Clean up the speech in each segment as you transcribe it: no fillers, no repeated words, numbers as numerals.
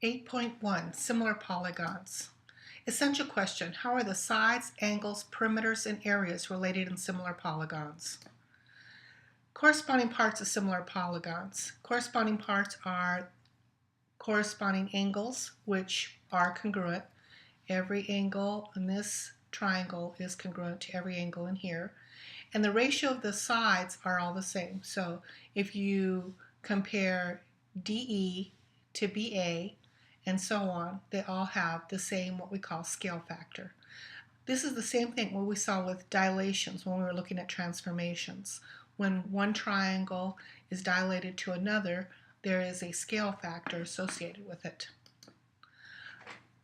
8.1 Similar polygons. Essential question: how are the sides, angles, perimeters, and areas related in similar polygons? Corresponding parts of similar polygons. Corresponding parts are corresponding angles, which are congruent. Every angle in this triangle is congruent to every angle in here. And the ratio of the sides are all the same. So if you compare DE to BA and so on, they all have the same what we call scale factor. This is the same thing what we saw with dilations when we were looking at transformations. When one triangle is dilated to another, there is a scale factor associated with it.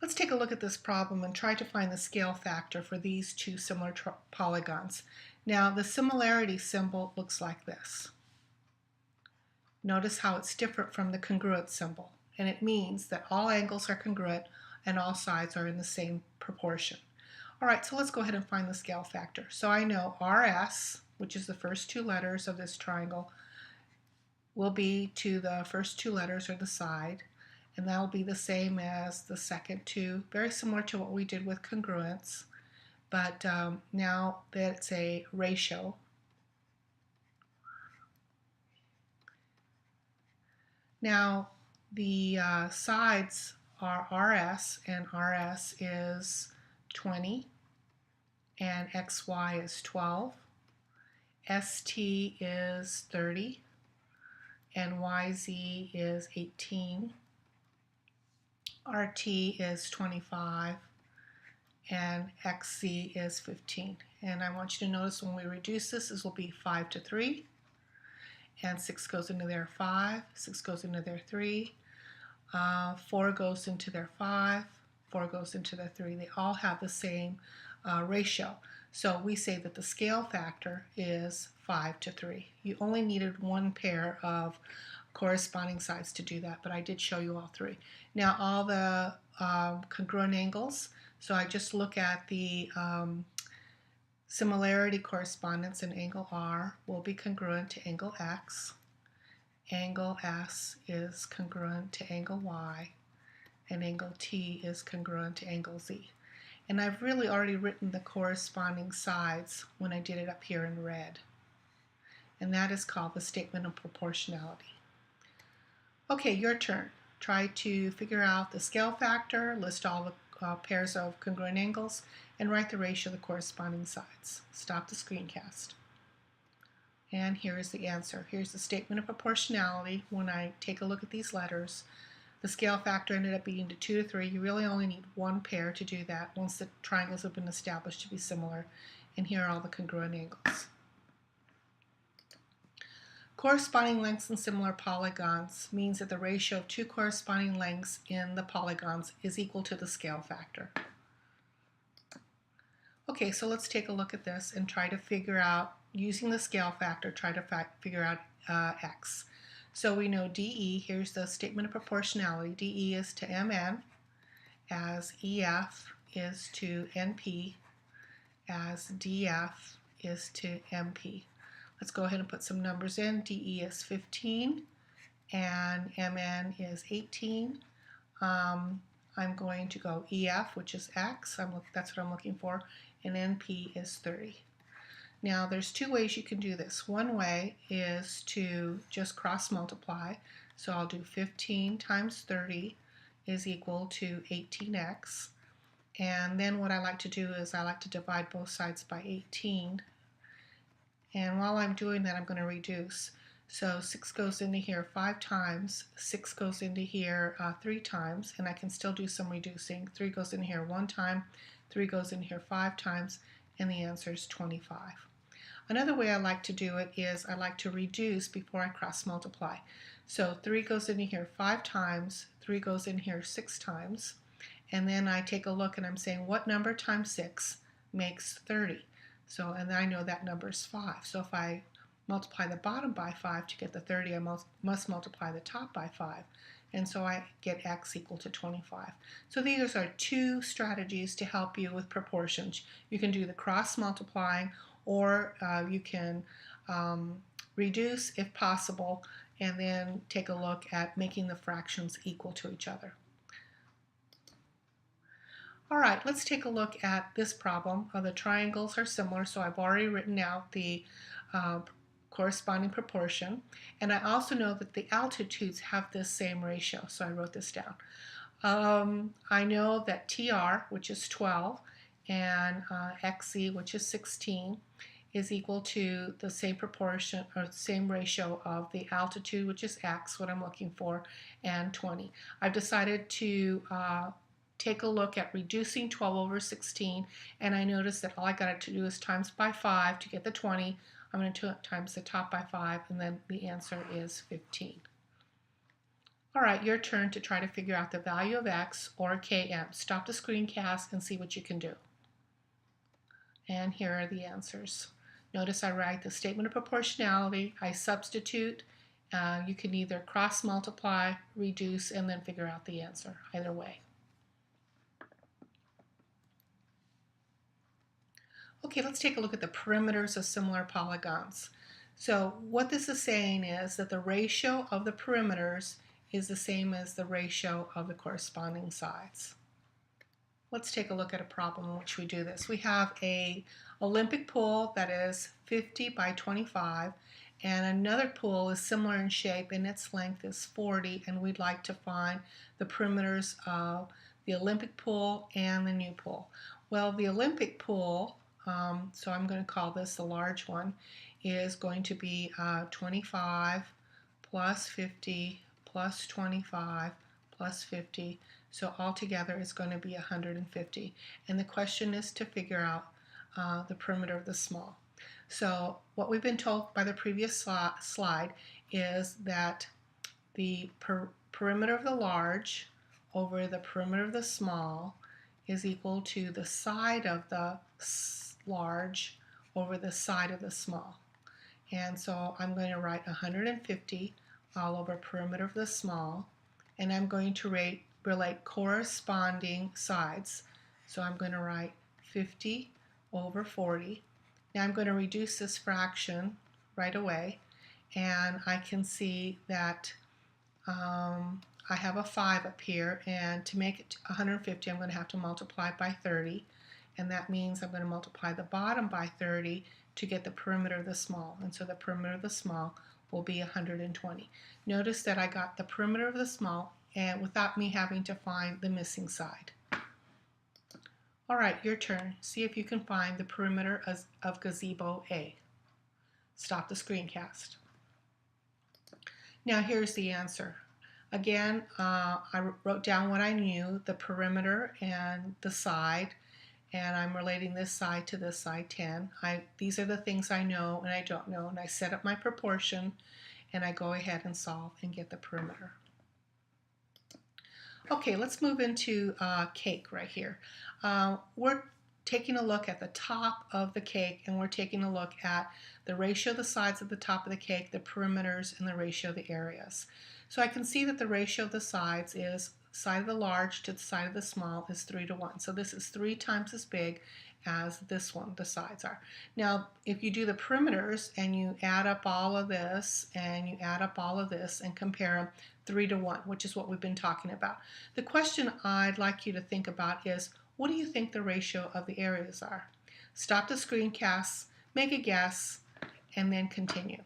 Let's take a look at this problem and try to find the scale factor for these two similar polygons. Now, the similarity symbol looks like this. Notice how it's different from the congruent symbol, and it means that all angles are congruent and all sides are in the same proportion. All right, so let's go ahead and find the scale factor. So I know RS, which is the first two letters of this triangle, will be to the first two letters or the side, and that will be the same as the second two, very similar to what we did with congruence, but now that's a ratio. Now the sides are RS, and RS is 20, and XY is 12, ST is 30, and YZ is 18, RT is 25, and XZ is 15. And I want you to notice when we reduce this, this will be 5 to 3, and 6 goes into their 5, 6 goes into their 3, 4 goes into their 5, 4 goes into their 3. They all have the same ratio. So we say that the scale factor is 5 to 3. You only needed one pair of corresponding sides to do that, but I did show you all three. Now all the congruent angles, so I just look at the similarity correspondence, and angle R will be congruent to angle X. Angle S is congruent to angle Y, and angle T is congruent to angle Z. And I've really already written the corresponding sides when I did it up here in red. And that is called the statement of proportionality. Okay, your turn. Try to figure out the scale factor, list all the pairs of congruent angles, and write the ratio of the corresponding sides. Stop the screencast. And here is the answer. Here's the statement of proportionality. When I take a look at these letters, the scale factor ended up being to 2 to 3. You really only need one pair to do that once the triangles have been established to be similar. And here are all the congruent angles. Corresponding lengths in similar polygons means that the ratio of two corresponding lengths in the polygons is equal to the scale factor. Okay, so let's take a look at this and try to figure out, using the scale factor, try to figure out X. So we know DE, here's the statement of proportionality. DE is to MN, as EF is to NP, as DF is to MP. Let's go ahead and put some numbers in. DE is 15, and MN is 18. I'm going to go EF, which is X, that's what I'm looking for, and NP is 30. Now there's two ways you can do this. One way is to just cross multiply. So I'll do 15 times 30 is equal to 18x. And then what I like to do is I like to divide both sides by 18. And while I'm doing that, I'm going to reduce. So 6 goes into here 5 times, 6 goes into here 3 times, and I can still do some reducing. 3 goes in here 1 time, 3 goes in here 5 times, and the answer is 25. Another way I like to do it is I like to reduce before I cross multiply. So 3 goes into here 5 times, 3 goes in here 6 times, and then I take a look and I'm saying what number times 6 makes 30. So, and I know that number is 5. So if I multiply the bottom by 5 to get the 30, I must multiply the top by 5. And so I get X equal to 25. So these are two strategies to help you with proportions. You can do the cross multiplying, or you can reduce if possible, and then take a look at making the fractions equal to each other. All right, let's take a look at this problem. The triangles are similar, so I've already written out the uh, corresponding proportion. And I also know that the altitudes have this same ratio, so I wrote this down. I know that TR, which is 12, and XZ, which is 16, is equal to the same proportion or same ratio of the altitude, which is X, what I'm looking for, and 20. I've decided to take a look at reducing 12 over 16, and I noticed that all I got to do is times by 5 to get the 20. I'm going to times the top by 5, and then the answer is 15. All right, your turn to try to figure out the value of x or km. Stop the screencast and see what you can do. And here are the answers. Notice I write the statement of proportionality, I substitute. You can either cross multiply, reduce, and then figure out the answer, either way. Okay, let's take a look at the perimeters of similar polygons. So what this is saying is that the ratio of the perimeters is the same as the ratio of the corresponding sides. Let's take a look at a problem in which we do this. We have an Olympic pool that is 50 by 25, and another pool is similar in shape and its length is 40, and we'd like to find the perimeters of the Olympic pool and the new pool. Well, the Olympic pool, so I'm going to call this the large one, is going to be 25 plus 50 plus 25 plus 50. So altogether it's going to be 150. And the question is to figure out the perimeter of the small. So what we've been told by the previous slide is that the perimeter of the large over the perimeter of the small is equal to the side of the large over the side of the small. And so I'm going to write 150 all over perimeter of the small, and I'm going to relate corresponding sides. So I'm going to write 50 over 40. Now I'm going to reduce this fraction right away, and I can see that I have a 5 up here, and to make it 150 I'm going to have to multiply by 30, and that means I'm going to multiply the bottom by 30 to get the perimeter of the small, and so the perimeter of the small will be 120. Notice that I got the perimeter of the small and without me having to find the missing side. All right, your turn. See if you can find the perimeter of gazebo A. Stop the screencast. Now here's the answer. Again, I wrote down what I knew, the perimeter and the side, and I'm relating this side to this side 10. These are the things I know and I don't know, and I set up my proportion and I go ahead and solve and get the perimeter. Okay, let's move into cake right here. We're taking a look at the top of the cake, and we're taking a look at the ratio of the sides of the top of the cake, the perimeters, and the ratio of the areas. So I can see that the ratio of the sides is side of the large to the side of the small is 3 to 1. So this is 3 times as big as this one, the sides are. Now, if you do the perimeters and you add up all of this and you add up all of this and compare them, 3 to 1, which is what we've been talking about. The question I'd like you to think about is, what do you think the ratio of the areas are? Stop the screencast, make a guess, and then continue.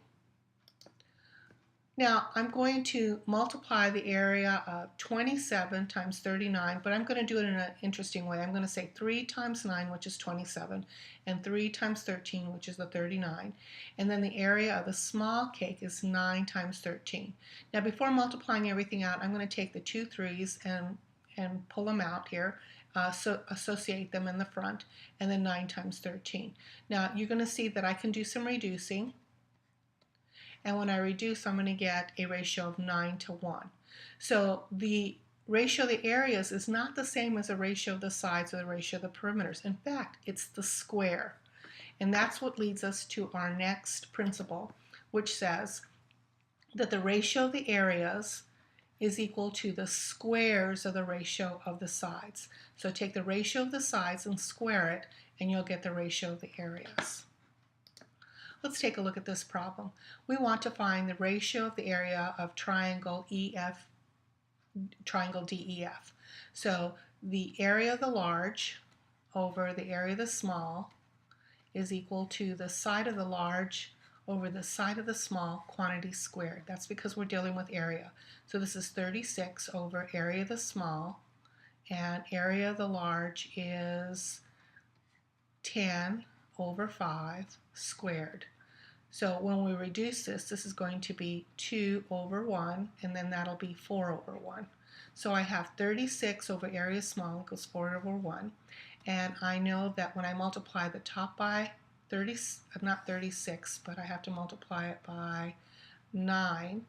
Now, I'm going to multiply the area of 27 times 39, but I'm going to do it in an interesting way. I'm going to say 3 times 9, which is 27, and 3 times 13, which is the 39. And then the area of the small cake is 9 times 13. Now, before multiplying everything out, I'm going to take the 2 3's and pull them out here, so associate them in the front, and then 9 times 13. Now, you're going to see that I can do some reducing. And when I reduce, I'm going to get a ratio of 9 to 1. So the ratio of the areas is not the same as the ratio of the sides or the ratio of the perimeters. In fact, it's the square. And that's what leads us to our next principle, which says that the ratio of the areas is equal to the squares of the ratio of the sides. So take the ratio of the sides and square it, and you'll get the ratio of the areas. Let's take a look at this problem. We want to find the ratio of the area of triangle EFG triangle DEF. So the area of the large over the area of the small is equal to the side of the large over the side of the small quantity squared. That's because we're dealing with area. So this is 36 over area of the small, and area of the large is 10 over 5 squared. So when we reduce this, this is going to be 2 over 1, and then that'll be 4 over 1. So I have 36 over area small equals 4 over 1. And I know that when I multiply the top by 30, not 36, but I have to multiply it by 9,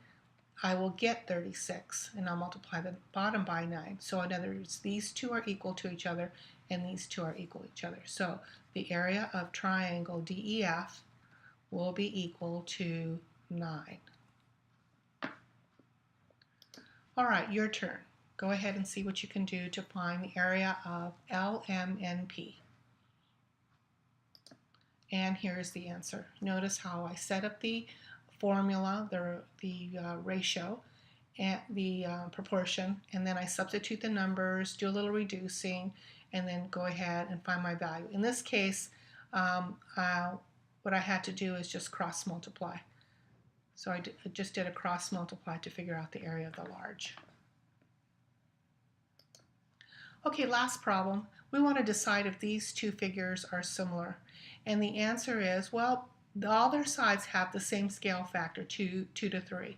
I will get 36, and I'll multiply the bottom by 9. So in other words, these two are equal to each other, and these two are equal to each other. So the area of triangle DEF will be equal to 9. All right, your turn. Go ahead and see what you can do to find the area of LMNP. And here's the answer. Notice how I set up the formula, the ratio, and the proportion, and then I substitute the numbers, do a little reducing, and then go ahead and find my value. In this case, what I had to do is just cross multiply. So I just did a cross multiply to figure out the area of the large. Okay, last problem. We want to decide if these two figures are similar. And the answer is, well, all their sides have the same scale factor, 2 to 3.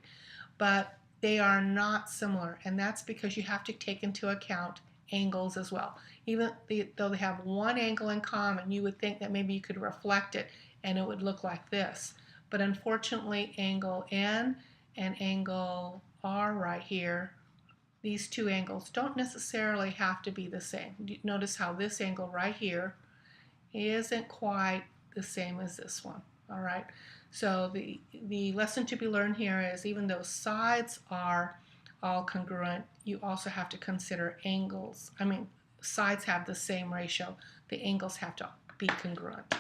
But they are not similar, and that's because you have to take into account angles as well. Even though they have one angle in common, you would think that maybe you could reflect it and it would look like this. But unfortunately, angle N and angle R right here, these two angles don't necessarily have to be the same. Notice how this angle right here isn't quite the same as this one. All right. So the lesson to be learned here is even though sides are all congruent, you also have to consider angles. Sides have the same ratio. The angles have to be congruent.